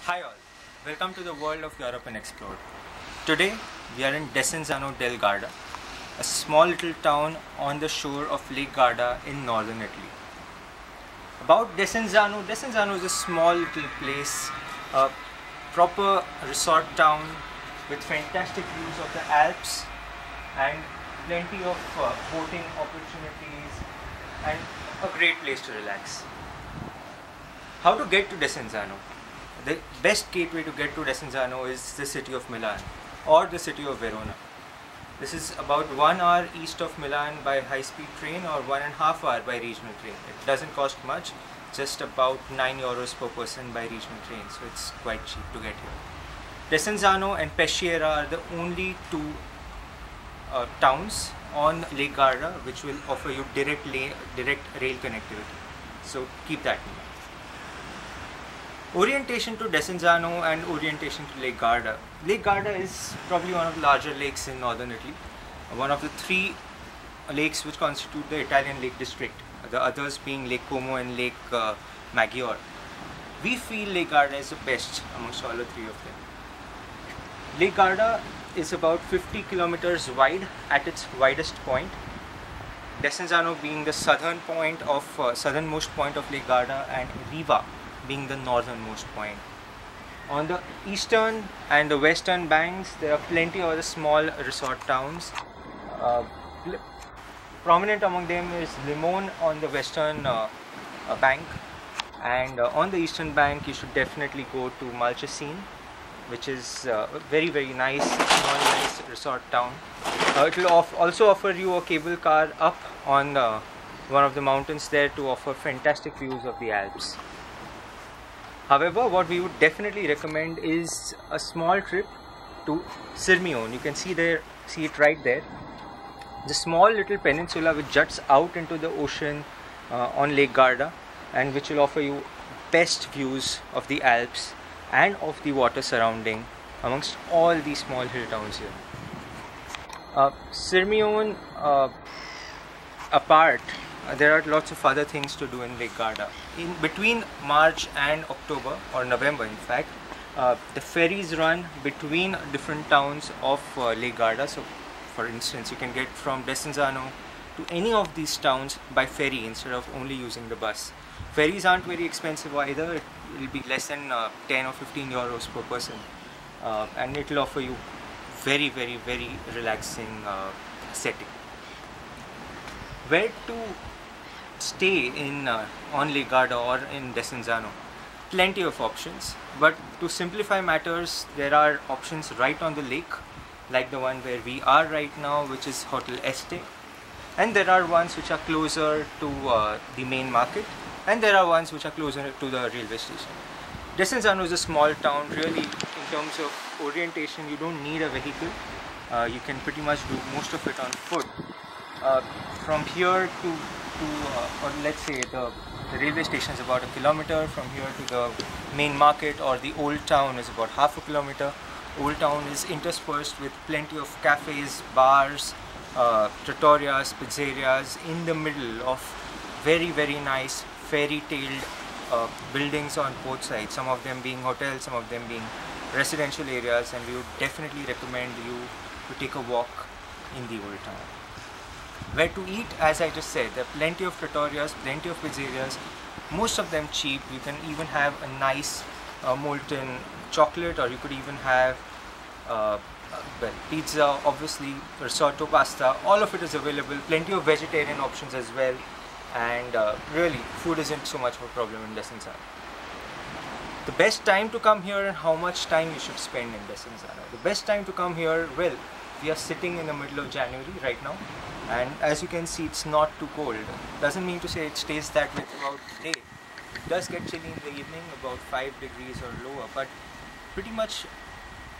Hi all, welcome to the world of Europeunexplored. Today we are in Desenzano del Garda, a small little town on the shore of Lake Garda in northern Italy. About Desenzano is a small little place, a proper resort town with fantastic views of the Alps and plenty of boating opportunities and a great place to relax. How to get to Desenzano? The best gateway to get to Desenzano is the city of Milan or the city of Verona. This is about 1 hour east of Milan by high-speed train or 1.5 hours by regional train. It doesn't cost much, just about €9 per person by regional train, so it's quite cheap to get here. Desenzano and Peschiera are the only two towns on Lake Garda which will offer you direct rail connectivity. So keep that in mind. Orientation to Desenzano and orientation to Lake Garda. Lake Garda is probably one of the larger lakes in northern Italy, one of the three lakes which constitute the Italian Lake District, the others being Lake Como and Lake Maggiore. We feel Lake Garda is the best amongst all the three of them. Lake Garda is about 50 kilometers wide at its widest point, Desenzano being the southernmost point of Lake Garda and Riva being the northernmost point. On the eastern and the western banks, there are plenty of other small resort towns. Prominent among them is Limone on the western bank, and on the eastern bank you should definitely go to Malchesine, which is a very nice, small, nice resort town. It will also offer you a cable car up on one of the mountains there to offer fantastic views of the Alps. However, what we would definitely recommend is a small trip to Sirmione. You can see it right there. The small little peninsula which juts out into the ocean on Lake Garda, and which will offer you best views of the Alps and of the water surrounding amongst all these small hill towns here. Sirmione apart, there are lots of other things to do in Lake Garda. In between March and October, or November in fact, the ferries run between different towns of Lake Garda. So for instance, you can get from Desenzano to any of these towns by ferry instead of only using the bus. Ferries aren't very expensive either. It will be less than 10 or 15 euros per person, and it will offer you very relaxing setting. Where to stay in on Lake Garda or in Desenzano? Plenty of options, but to simplify matters, there are options right on the lake, like the one where we are right now, which is Hotel Este, and there are ones which are closer to the main market, and there are ones which are closer to the railway station. Desenzano is a small town. Really, in terms of orientation, you don't need a vehicle. You can pretty much do most of it on foot. From here to or let's say the railway station is about 1 kilometer. From here to the main market or the old town is about half a kilometer. Old town is interspersed with plenty of cafes, bars, trattorias, pizzerias in the middle of very nice fairy-tailed buildings on both sides, some of them being hotels, some of them being residential areas, and we would definitely recommend you to take a walk in the old town. Where to eat, as I just said, there are plenty of trattorias, plenty of pizzerias, most of them cheap. You can even have a nice molten chocolate, or you could even have pizza, obviously, risotto, pasta, all of it is available. Plenty of vegetarian options as well, and really, food isn't so much of a problem in Desenzano. The best time to come here and how much time you should spend in Desenzano. The best time to come here, well, we are sitting in the middle of January right now, and as you can see, it's not too cold. Doesn't mean to say it stays that way throughout the day. It does get chilly in the evening, about 5 degrees or lower, but pretty much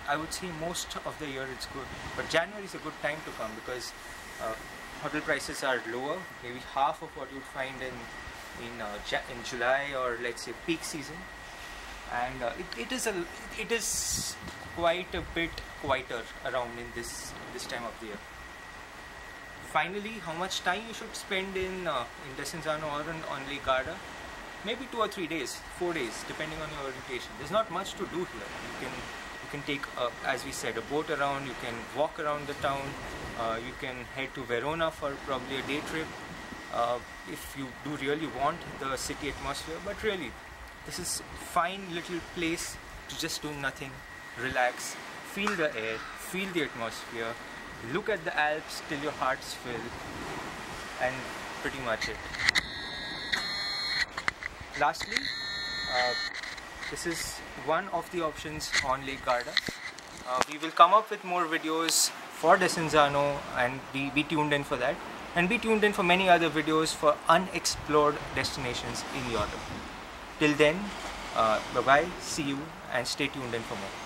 I would say most of the year it's good. But January is a good time to come because hotel prices are lower, maybe half of what you'd find in July or let's say peak season, and it is quite a bit quieter around in this time of the year. Finally, how much time you should spend in Desenzano or on Lake Garda? maybe 2 or 3 days, 4 days, depending on your orientation. There's not much to do here. You can take, as we said, a boat around. You can walk around the town. You can head to Verona for probably a day trip if you do really want the city atmosphere. But really, this is fine little place to just do nothing, relax, feel the air, feel the atmosphere, look at the Alps till your hearts fill, and pretty much it. Lastly, this is one of the options on Lake Garda. We will come up with more videos for Desenzano, and be tuned in for that, and be tuned in for many other videos for unexplored destinations in Europe. Till then, bye bye, see you, and stay tuned in for more.